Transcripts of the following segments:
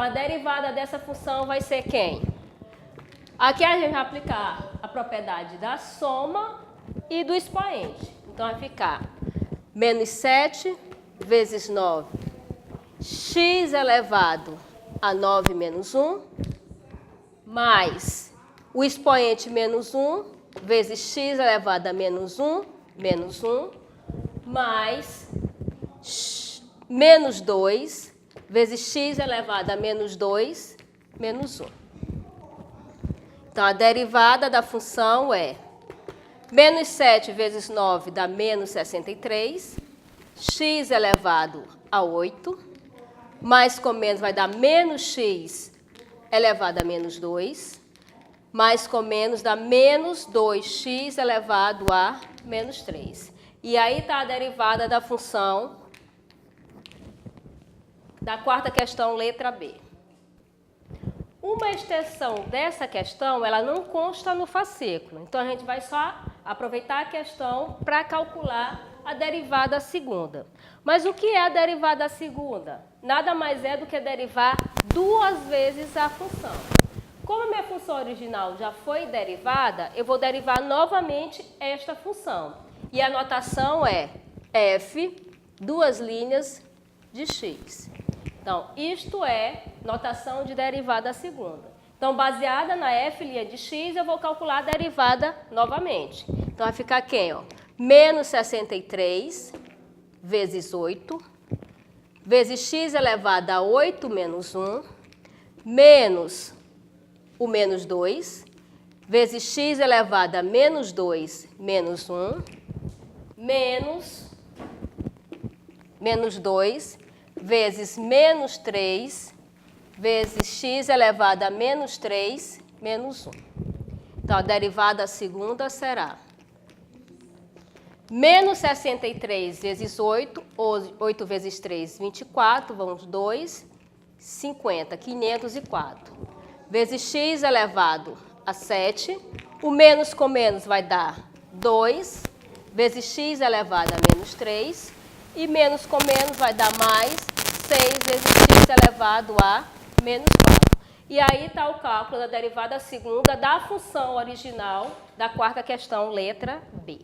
a derivada dessa função vai ser quem? Aqui a gente vai aplicar a propriedade da soma e do expoente. Então, vai ficar menos 7 vezes 9, x elevado a 9 menos 1, mais o expoente menos 1, vezes x elevado a menos 1, mais menos 2, vezes x elevado a menos 2, menos 1. Então, a derivada da função é menos 7 vezes 9 dá menos 63, x elevado a 8, mais com menos vai dar menos x elevado a menos 2, mais com menos dá menos 2x elevado a menos 3. E aí está a derivada da função da quarta questão, letra B. Uma extensão dessa questão, ela não consta no fascículo. Então, a gente vai só aproveitar a questão para calcular a derivada segunda. Mas o que é a derivada segunda? Nada mais é do que derivar duas vezes a função. Como a minha função original já foi derivada, eu vou derivar novamente esta função. E a notação é f, duas linhas de x. Então, isto é notação de derivada segunda. Então, baseada na f linha de x, eu vou calcular a derivada novamente. Então, vai ficar quem? Ó? Menos 63 vezes 8, vezes x elevado a 8 menos 1, menos o menos 2, vezes x elevado a menos 2 menos 1, menos 2, vezes menos 3, vezes x elevado a menos 3, menos 1. Então, a derivada segunda será menos 63 vezes 8, 8 vezes 3, 24, vamos 2, 50, 504. Vezes x elevado a 7, o menos com menos vai dar 2, vezes x elevado a menos 3, e menos com menos vai dar mais 6 vezes x elevado a menos 4. E aí está o cálculo da derivada segunda da função original da quarta questão, letra B.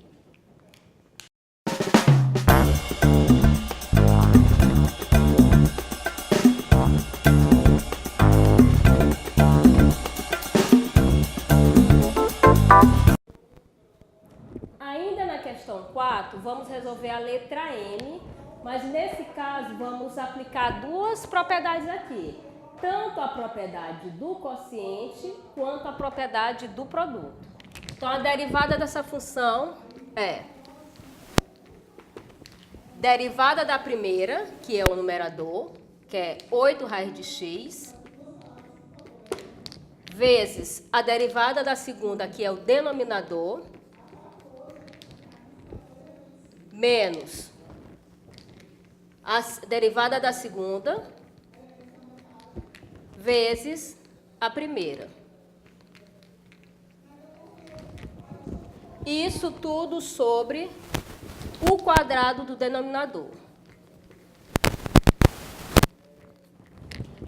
Ainda na questão 4, vamos resolver a letra M, mas nesse caso vamos aplicar duas propriedades aqui. Tanto a propriedade do quociente quanto a propriedade do produto. Então, a derivada dessa função é derivada da primeira, que é o numerador, que é 8 raiz de x, vezes a derivada da segunda, que é o denominador, menos a derivada da segunda, vezes a primeira. Isso tudo sobre o quadrado do denominador.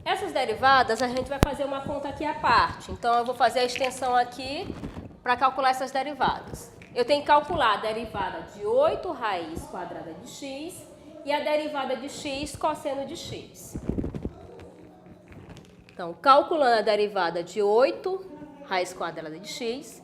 Essas derivadas, a gente vai fazer uma conta aqui à parte. Então, eu vou fazer a extensão aqui para calcular essas derivadas. Eu tenho que calcular a derivada de 8 raiz quadrada de x e a derivada de x cosseno de x. Então, calculando a derivada de 8 raiz quadrada de x,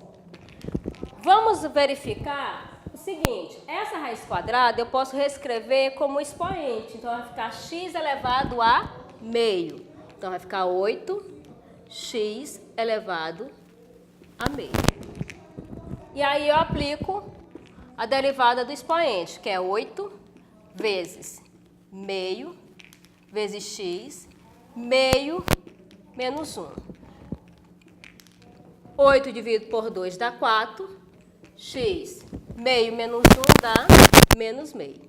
vamos verificar o seguinte: essa raiz quadrada eu posso reescrever como expoente. Então, vai ficar x elevado a meio. Então, vai ficar 8x elevado a meio. E aí eu aplico a derivada do expoente, que é 8 vezes meio vezes x, meio menos 1. 8 dividido por 2 dá 4, x meio menos 1 dá menos meio.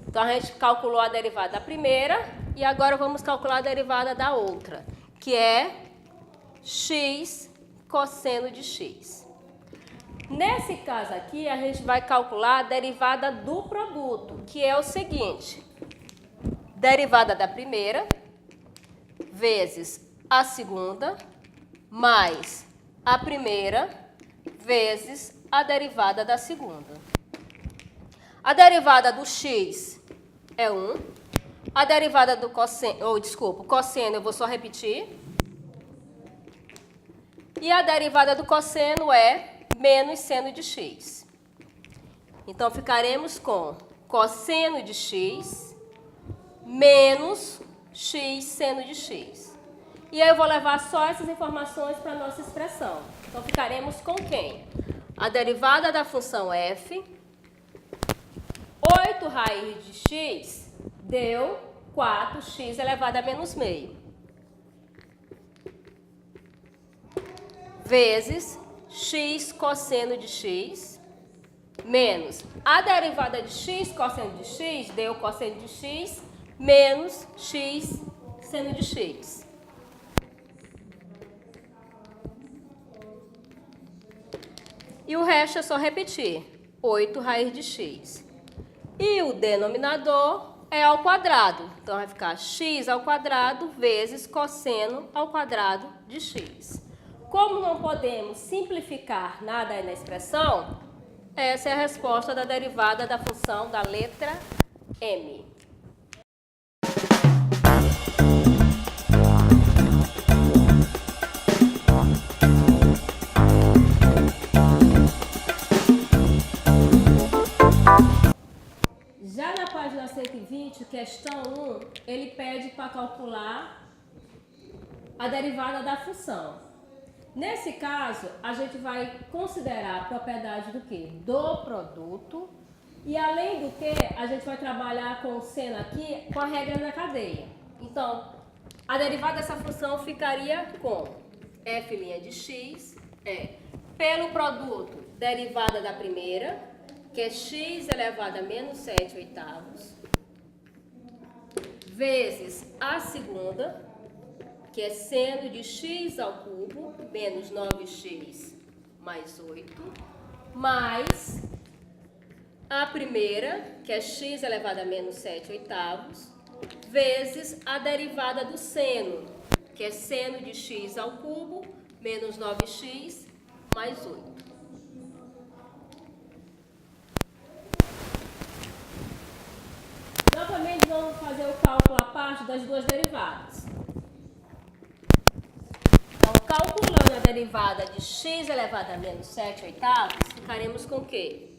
Então, a gente calculou a derivada da primeira e agora vamos calcular a derivada da outra, que é x cosseno de x. Nesse caso aqui, a gente vai calcular a derivada do produto, que é o seguinte: derivada da primeira vezes a segunda, mais a primeira, vezes a derivada da segunda. A derivada do x é 1. A derivada do cosseno, cosseno eu vou só repetir. E a derivada do cosseno é menos seno de x. Então, ficaremos com cosseno de x menos x seno de x. E aí eu vou levar só essas informações para a nossa expressão. Então, ficaremos com quem? A derivada da função f, 8 raiz de x, deu 4x elevado a menos meio. Vezes x cosseno de x, menos a derivada de x cosseno de x, deu cosseno de x, menos x seno de x. E o resto é só repetir, 8 raiz de x. E o denominador é ao quadrado. Então, vai ficar x ao quadrado vezes cosseno ao quadrado de x. Como não podemos simplificar nada aí na expressão, essa é a resposta da derivada da função da letra m. Já na página 120, questão 1, ele pede para calcular a derivada da função. Nesse caso, a gente vai considerar a propriedade do quê? Do produto. E além do que, a gente vai trabalhar com o seno aqui com a regra da cadeia. Então, a derivada dessa função ficaria com f' de x é pelo produto derivada da primeira, que é x elevado a menos 7 oitavos, vezes a segunda, que é seno de x ao cubo, menos 9x mais 8, mais a primeira, que é x elevado a menos 7 oitavos, vezes a derivada do seno, que é seno de x ao cubo, menos 9x mais 8. Novamente, vamos fazer o cálculo à parte das duas derivadas. Então, calculando a derivada de x elevado a menos 7 oitavos, ficaremos com o quê?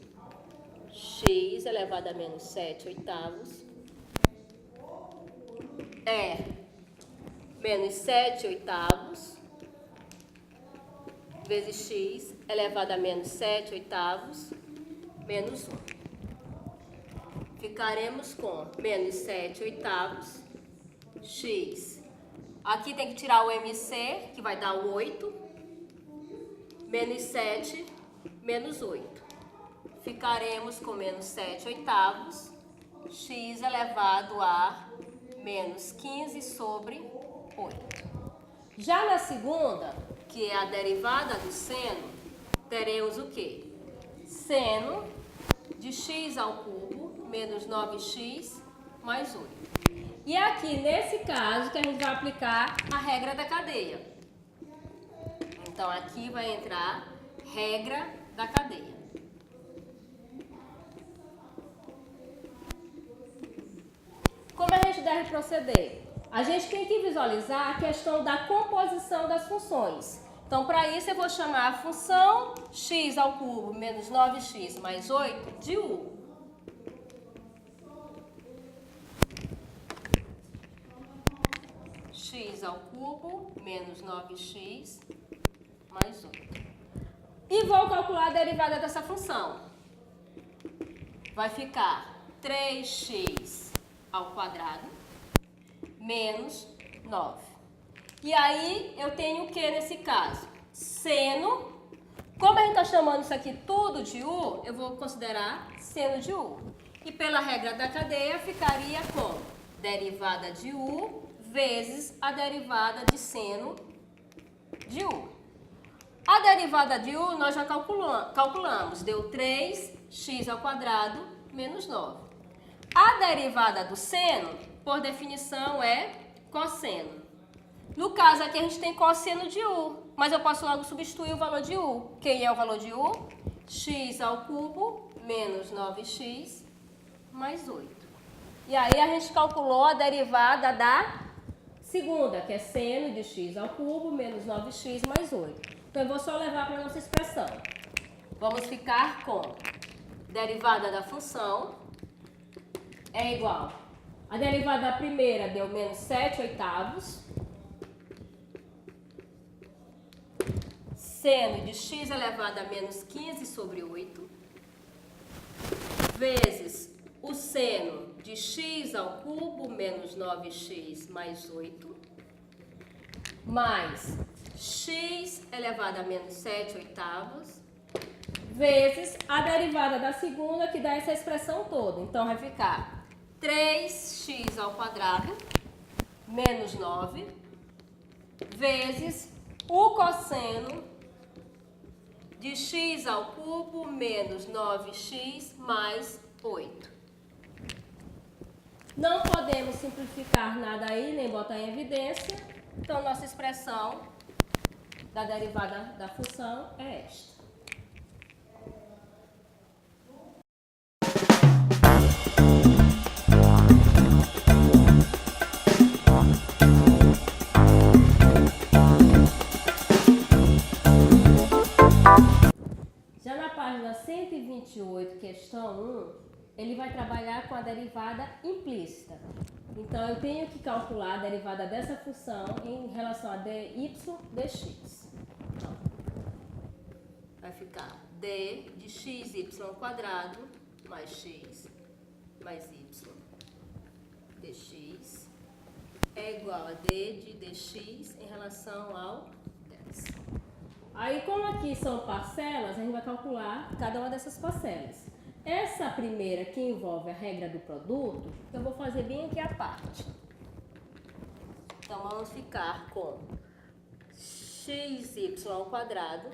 X elevado a menos 7 oitavos é menos 7 oitavos vezes x elevado a menos 7 oitavos menos 1. Ficaremos com menos 7 oitavos x. Aqui tem que tirar o MC, que vai dar o 8, menos 7, menos 8. Ficaremos com menos 7 oitavos, x elevado a menos 15 sobre 8. Já na segunda, que é a derivada do seno, teremos o quê? Seno de x ao cubo, menos 9x, mais 8. E é aqui, nesse caso, que a gente vai aplicar a regra da cadeia. Então, aqui vai entrar regra da cadeia. Como a gente deve proceder? A gente tem que visualizar a questão da composição das funções. Então, para isso, eu vou chamar a função x ao cubo menos 9x mais 8 de u. X ao cubo menos 9x mais 8. E vou calcular a derivada dessa função. Vai ficar 3x ao quadrado menos 9. E aí, eu tenho o que nesse caso? Seno. Como a gente está chamando isso aqui tudo de u, eu vou considerar seno de u. E pela regra da cadeia, ficaria com derivada de u vezes a derivada de seno de u. A derivada de u nós já calculamos. Deu 3x ao quadrado menos 9. A derivada do seno, por definição, é cosseno. No caso aqui a gente tem cosseno de U, mas eu posso logo substituir o valor de U. Quem é o valor de U? X ao cubo menos 9x mais 8. E aí a gente calculou a derivada da segunda, que é seno de x ao cubo menos 9x mais 8. Então eu vou só levar para a nossa expressão. Vamos ficar com derivada da função é igual. A derivada da primeira deu menos 7/8. Seno de x elevado a menos 15/8 vezes o seno de x ao cubo menos 9x mais 8 mais x elevado a menos 7/8 vezes a derivada da segunda, que dá essa expressão toda. Então vai ficar 3x ao quadrado menos 9 vezes o cosseno de x ao cubo menos 9x mais 8. Não podemos simplificar nada aí, nem botar em evidência. Então, nossa expressão da derivada da função é esta. Já na página 128, questão 1, ele vai trabalhar com a derivada implícita. Então, eu tenho que calcular a derivada dessa função em relação a dy dx. Então, vai ficar d de xy ao quadrado mais x mais y dx é igual a d de dx em relação ao 10. Aí, como aqui são parcelas, a gente vai calcular cada uma dessas parcelas. Essa primeira, que envolve a regra do produto, eu vou fazer bem aqui a parte. Então, vamos ficar com xy ao quadrado.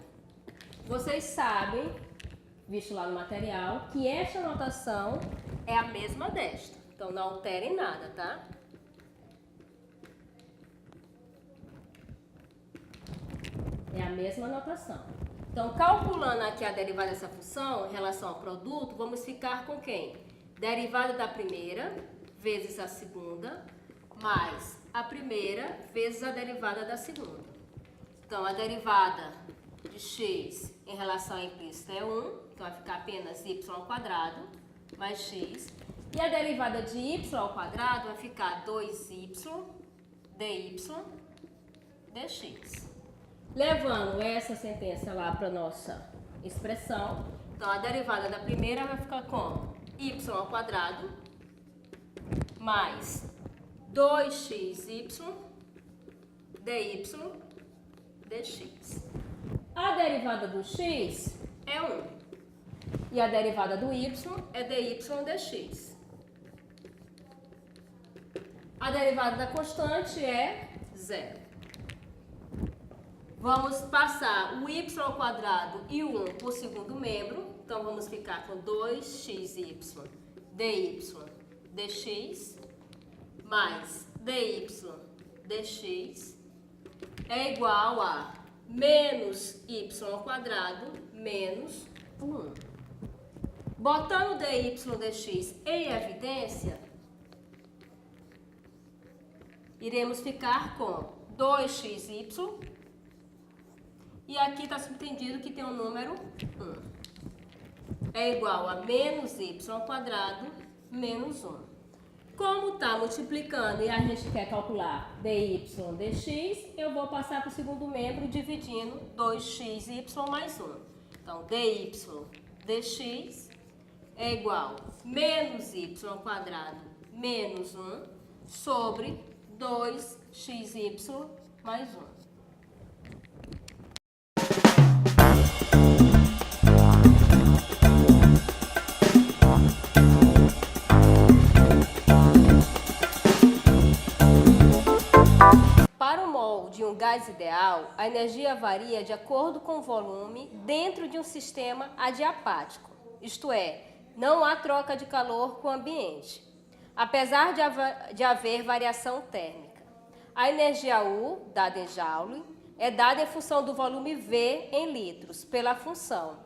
Vocês sabem, visto lá no material, que esta notação é a mesma desta. Então, não alterem nada, tá? É a mesma notação. Então, calculando aqui a derivada dessa função em relação ao produto, vamos ficar com quem? Derivada da primeira vezes a segunda, mais a primeira vezes a derivada da segunda. Então, a derivada de x em relação à implícita é 1, então vai ficar apenas y ao quadrado mais x. E a derivada de y ao quadrado vai ficar 2y dy dx. Levando essa sentença lá para a nossa expressão, então a derivada da primeira vai ficar como y ao quadrado mais 2xy dy dx. A derivada do x é 1 e a derivada do y é dy dx. A derivada da constante é 0. Vamos passar o y ao quadrado e o 1 por segundo membro. Então, vamos ficar com 2xy dy dx mais dy dx é igual a menos y ao quadrado menos 1. Botando dy dx em evidência, iremos ficar com 2xy. E aqui está subentendido que tem o número 1. É igual a menos y ao quadrado menos 1. Como está multiplicando e a gente quer calcular dy dx, eu vou passar para o segundo membro dividindo 2xy mais 1. Então, dy dx é igual a menos y ao quadrado menos 1 sobre 2xy mais 1. De um gás ideal, a energia varia de acordo com o volume dentro de um sistema adiapático, isto é, não há troca de calor com o ambiente, apesar de haver variação térmica. A energia U, dada em joule, é dada em função do volume V em litros, pela função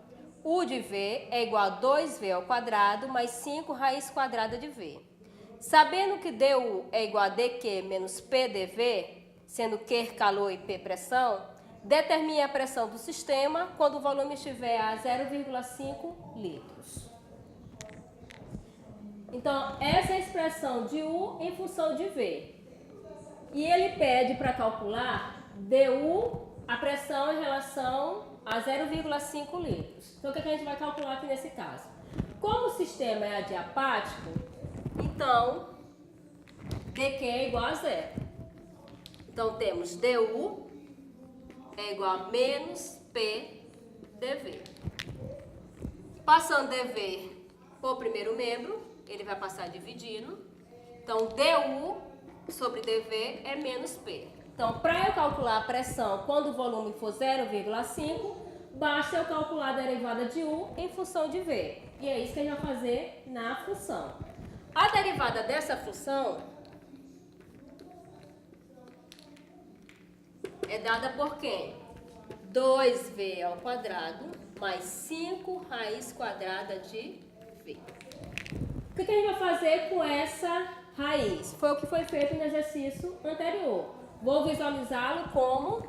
U de V é igual a 2V ao quadrado mais 5 raiz quadrada de V. Sabendo que dU é igual a dQ menos P dV, sendo Q calor e P pressão, determine a pressão do sistema quando o volume estiver a 0,5 litros. Então, essa é a expressão de U em função de V. E ele pede para calcular dU, a pressão em relação a 0,5 litros. Então, o que a gente vai calcular aqui nesse caso? Como o sistema é adiapático, então, dQ é igual a zero. Então, temos dU é igual a menos P dV. Passando dV por primeiro membro, ele vai passar dividindo. Então, dU sobre dV é menos P. Então, para eu calcular a pressão quando o volume for 0,5, basta eu calcular a derivada de U em função de V. E é isso que a gente vai fazer na função. A derivada dessa função é dada por quem? 2V ao quadrado mais 5 raiz quadrada de V. O que a gente vai fazer com essa raiz? Foi o que foi feito no exercício anterior. Vou visualizá-lo como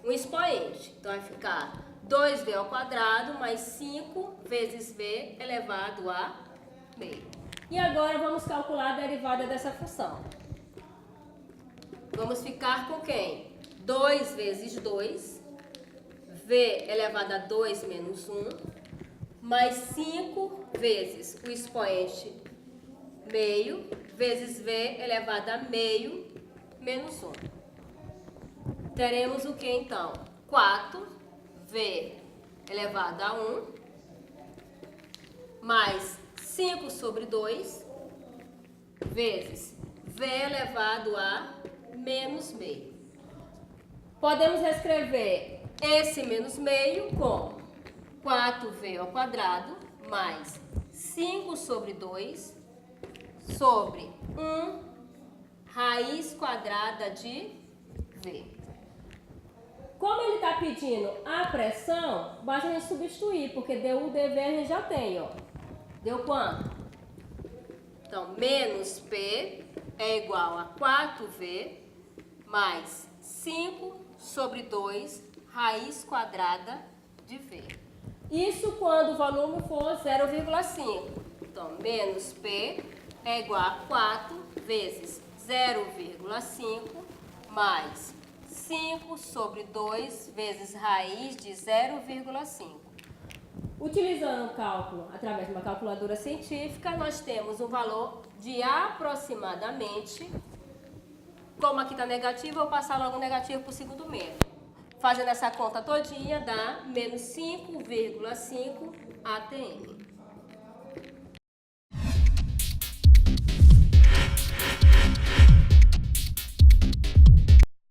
um expoente. Então, vai ficar 2V ao quadrado mais 5 vezes V elevado a meio. E agora vamos calcular a derivada dessa função. Vamos ficar com quem? 2 vezes 2, V elevado a 2 menos 1, mais 5 vezes o expoente meio, vezes V elevado a meio menos 1. Teremos o que então? 4V elevado a 1, mais 5 sobre 2, vezes V elevado a menos meio. Podemos reescrever esse menos meio como 4V ao quadrado mais 5 sobre 2 sobre 1 raiz quadrada de V. Como ele está pedindo a pressão, basta a gente substituir, porque dU, dV a gente já tem, ó. Deu quanto? Então, menos P é igual a 4V mais 5 sobre 2 raiz quadrada de V. Isso quando o volume for 0,5. Então, menos P é igual a 4 vezes 0,5 mais 5 sobre 2 vezes raiz de 0,5. Utilizando o cálculo através de uma calculadora científica, nós temos um valor de aproximadamente, como aqui está negativo, eu vou passar logo o negativo para o segundo membro. Fazendo essa conta todinha, dá menos 5,5 atm.